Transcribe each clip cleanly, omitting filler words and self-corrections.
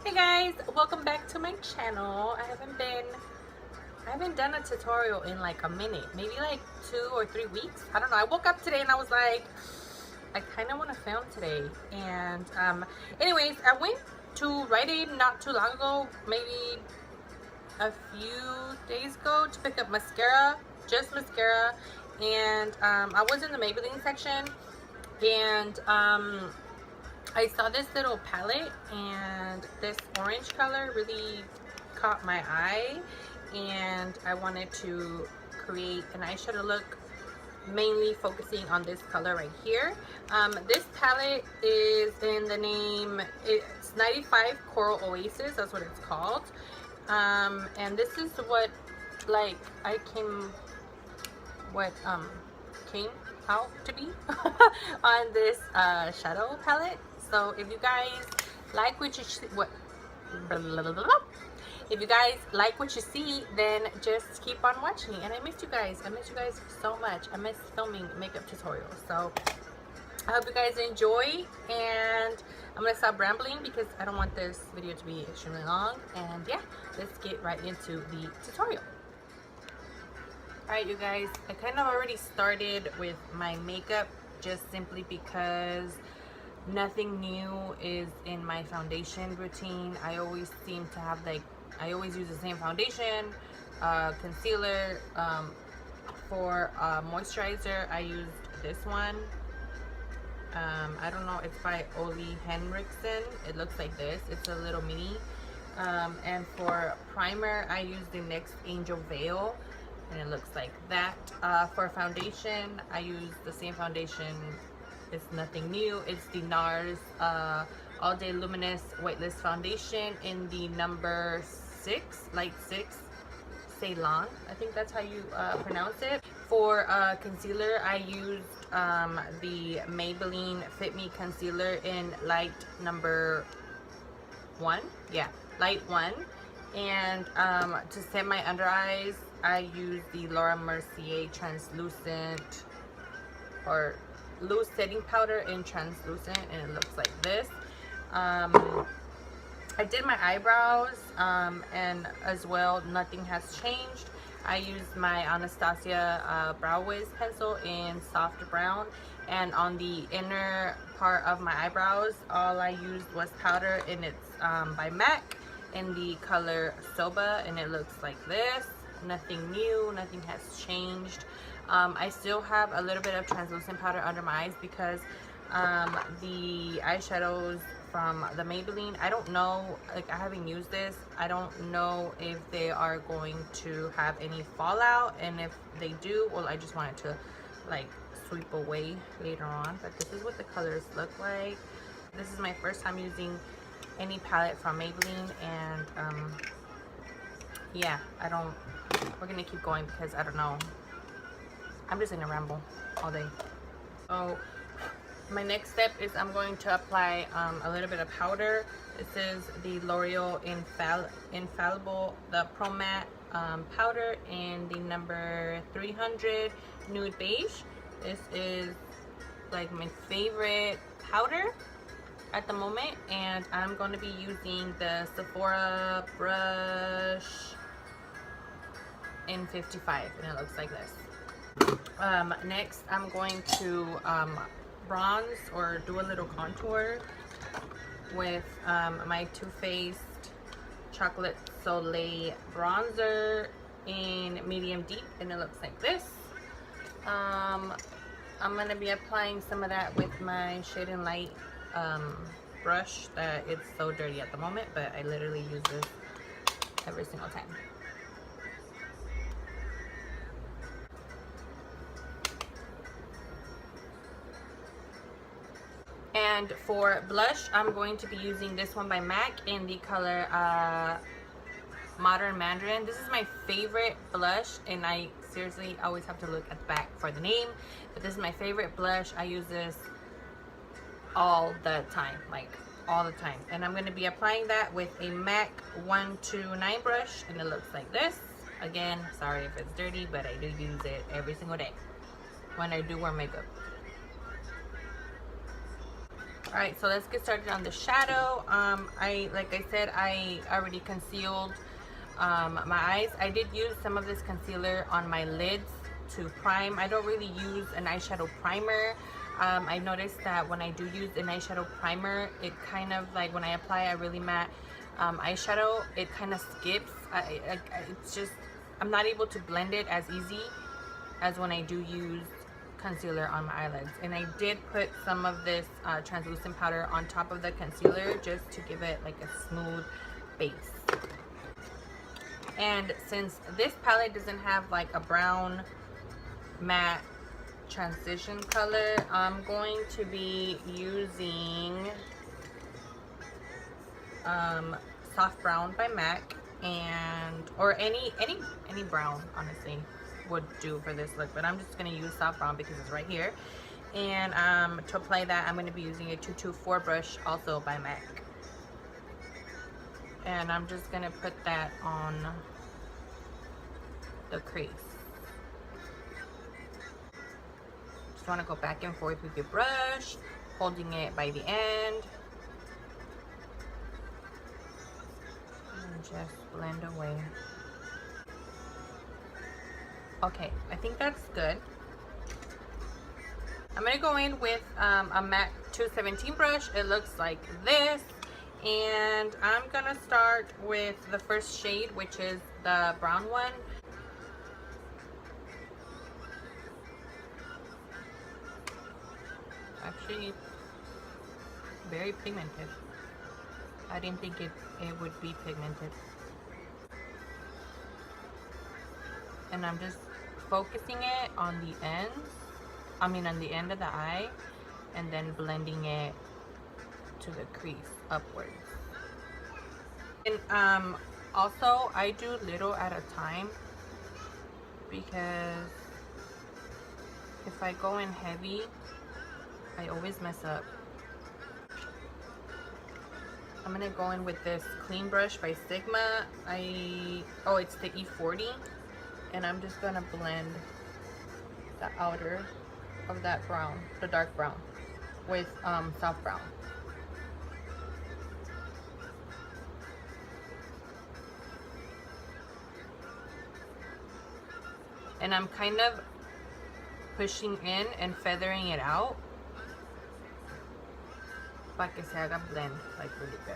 Hey guys, welcome back to my channel. I haven't done a tutorial in like a minute, maybe like 2 or 3 weeks. I don't know. I woke up today and I was like, I kind of want to film today. And anyways, I went to Rite Aid not too long ago, maybe a few days ago, to pick up mascara, just mascara. And I was in the Maybelline section, and I saw this little palette, and this orange color really caught my eye, and I wanted to create an eyeshadow look mainly focusing on this color right here. This palette is in the name, it's 95 Coral Oasis, that's what it's called. And this is what like came out to be on this shadow palette. So if you guys like what you if you guys like what you see, then just keep on watching. And I miss you guys. I miss you guys so much. I miss filming makeup tutorials. So I hope you guys enjoy, and I'm gonna stop rambling because I don't want this video to be extremely long. And yeah, let's get right into the tutorial. Alright you guys, I kind of already started with my makeup just simply because nothing new is in my foundation routine. I always seem to have I always use the same foundation, concealer. For moisturizer I used this one. I don't know, it's by Ole Henriksen. It looks like this. It's a little mini. And for primer I used the NYX Angel Veil, and it looks like that. For foundation I use the same foundation. It's nothing new. It's the NARS All Day Luminous Weightless Foundation in the number 6, light 6, Ceylon. I think that's how you pronounce it. For concealer I used the Maybelline Fit Me Concealer in light number 1. Yeah, light 1. And to set my under eyes I use the Laura Mercier translucent or loose setting powder in translucent, and it looks like this. I did my eyebrows, and as well nothing has changed. I used my Anastasia Brow Wiz pencil in soft brown, and on the inner part of my eyebrows all I used was powder, and it's by MAC in the color Soba, and it looks like this. Nothing new, nothing has changed. I still have a little bit of translucent powder under my eyes because the eyeshadows from the Maybelline, I don't know, like I haven't used this. I don't know if they are going to have any fallout, and if they do, well, I just want it to like sweep away later on. But this is what the colors look like. This is my first time using any palette from Maybelline, and yeah, we're gonna keep going because I don't know, I'm just gonna ramble all day. So my next step is I'm going to apply a little bit of powder. This is the L'Oreal Infallible, the Pro Matte powder in the number 300 Nude Beige. This is like my favorite powder at the moment, and I'm going to be using the Sephora brush in 55, and it looks like this. Next I'm going to bronze or do a little contour with my Too Faced Chocolate Soleil bronzer in medium deep, and it looks like this. I'm going to be applying some of that with my Shade and Light brush that it's so dirty at the moment, but I literally use this every single time. And for blush, I'm going to be using this one by MAC in the color Modern Mandarin. This is my favorite blush, and I seriously always have to look at the back for the name, but this is my favorite blush. I use this all the time, like all the time. And I'm going to be applying that with a MAC 129 brush, and it looks like this. Again, sorry if it's dirty, but I do use it every single day when I do wear makeup. Alright, so let's get started on the shadow. Like I said, I already concealed my eyes. I did use some of this concealer on my lids to prime. I don't really use an eyeshadow primer. I noticed that when I do use an eyeshadow primer, it kind of like when I apply a really matte eyeshadow, it kind of skips. It's just, I'm not able to blend it as easy as when I do use concealer on my eyelids. And I did put some of this translucent powder on top of the concealer just to give it like a smooth base. And since this palette doesn't have like a brown matte transition color, I'm going to be using Soft Brown by MAC, and or any brown honestly would do for this look, but I'm just going to use Soft Brown because it's right here. And to apply that, I'm going to be using a 224 brush also by MAC, and I'm just going to put that on the crease. Just want to go back and forth with your brush, holding it by the end, and just blend away. Okay, I think that's good. I'm gonna go in with a MAC 217 brush. It looks like this, and I'm gonna start with the first shade, which is the brown one. Actually, very pigmented. I didn't think it would be pigmented. And I'm just focusing it on the ends, on the end of the eye, and then blending it to the crease upwards. And also I do little at a time, because if I go in heavy, I always mess up. I'm gonna go in with this clean brush by Sigma. It's the E40, and I'm just gonna blend the outer of that brown, the dark brown, with Soft Brown. And I'm kind of pushing in and feathering it out para que se haga blend like really good.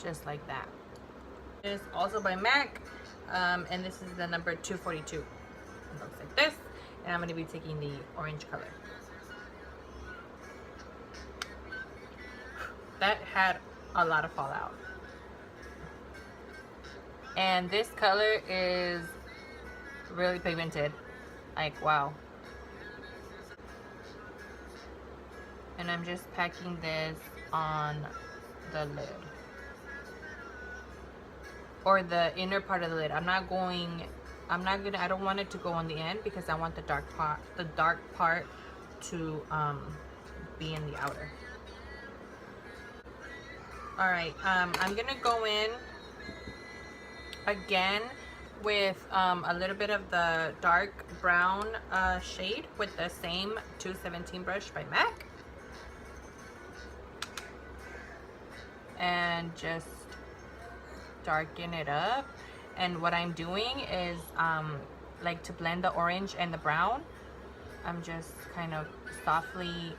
Just like that. It's also by MAC, and this is the number 242. It looks like this, and I'm going to be taking the orange color. That had a lot of fallout. And this color is really pigmented, like wow. And I'm just packing this on the lid, or the inner part of the lid. I don't want it to go on the end, because I want the dark part to be in the outer. All right, I'm gonna go in again with a little bit of the dark brown shade with the same 217 brush by MAC, and just darken it up. And what I'm doing is like to blend the orange and the brown, I'm just kind of softly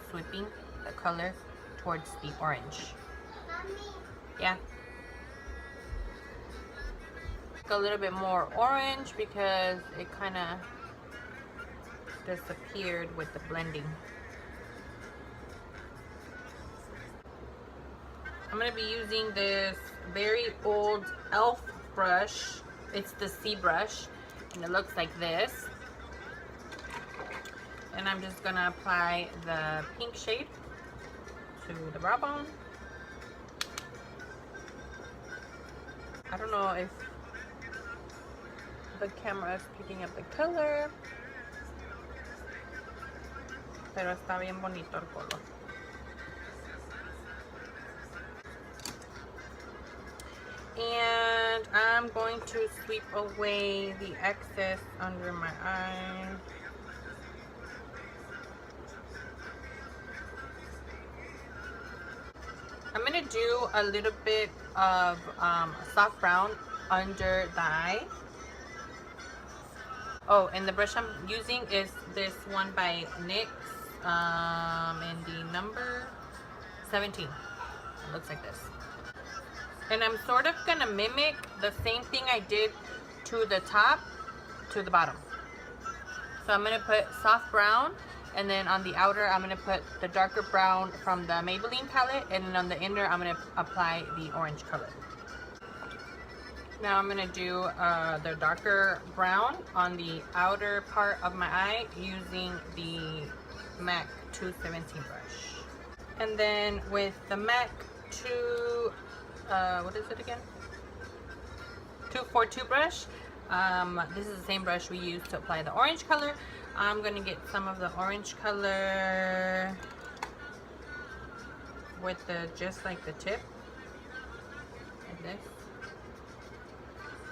sweeping the color towards the orange. Yeah, a little bit more orange because it kind of disappeared with the blending. I'm going to be using this very old e.l.f. brush. It's the C brush, and it looks like this. And I'm just going to apply the pink shade to the brow bone. I don't know if the camera is picking up the color, pero está bien bonito el color. And I'm going to sweep away the excess under my eye. I'm going to do a little bit of soft brown under the eye. Oh, and the brush I'm using is this one by NYX in the number 17. It looks like this. And I'm sort of going to mimic the same thing I did to the top to the bottom. So I'm going to put soft brown, and then on the outer I'm going to put the darker brown from the Maybelline palette, and then on the inner I'm going to apply the orange color. Now I'm going to do the darker brown on the outer part of my eye using the MAC 217 brush. And then with the MAC 242 brush, this is the same brush we used to apply the orange color. I'm going to get some of the orange color with just like the tip, like this.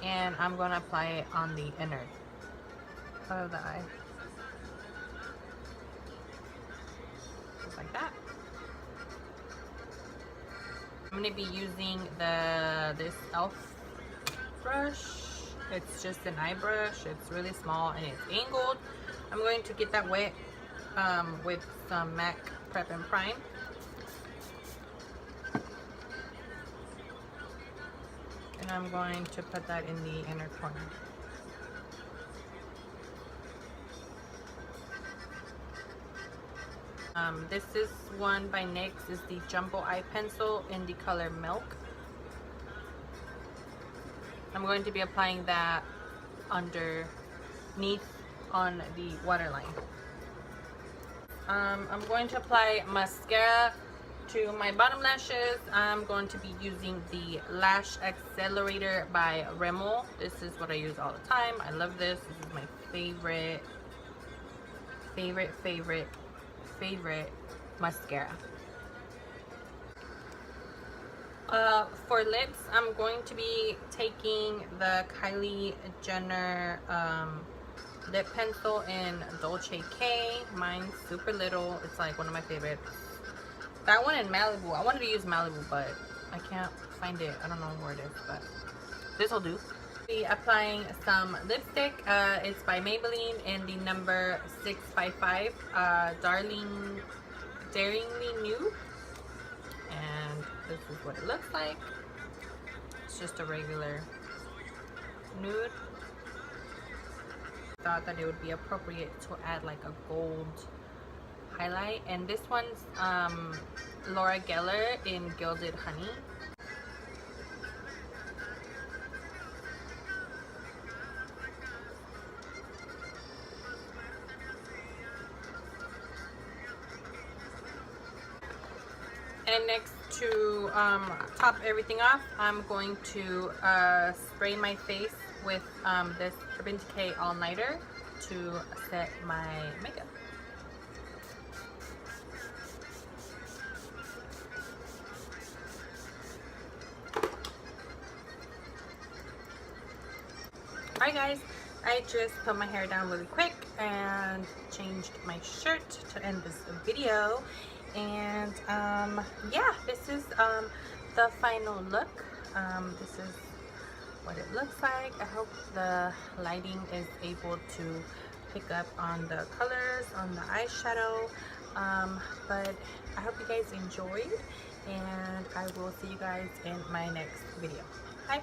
And I'm going to apply it on the inner of the eye. Just like that. I'm going to be using this e.l.f. brush. It's just an eye brush. It's really small and it's angled. I'm going to get that wet with some MAC Prep and Prime. And I'm going to put that in the inner corner. This is one by NYX, is the Jumbo Eye Pencil in the color Milk. I'm going to be applying that underneath on the waterline. I'm going to apply mascara to my bottom lashes. I'm going to be using the Lash Accelerator by Rimmel. This is what I use all the time. I love this. This is my favorite mascara. For lips, I'm going to be taking the Kylie Jenner lip pencil in Dolce K. Mine's super little. It's like one of my favorites. That one in Malibu. I wanted to use Malibu, but I can't find it. I don't know where it is, but this will do. Be applying some lipstick. It's by Maybelline in the number 655, Daringly Nude. And this is what it looks like. It's just a regular nude. Thought that it would be appropriate to add like a gold highlight, and this one's Laura Geller in Gilded Honey. And next, to top everything off, I'm going to spray my face with this Urban Decay All Nighter to set my makeup. Alright guys, I just put my hair down really quick and changed my shirt to end this video. And yeah, this is the final look. This is what it looks like. I hope the lighting is able to pick up on the colors, on the eyeshadow. But I hope you guys enjoyed, and I will see you guys in my next video. Bye!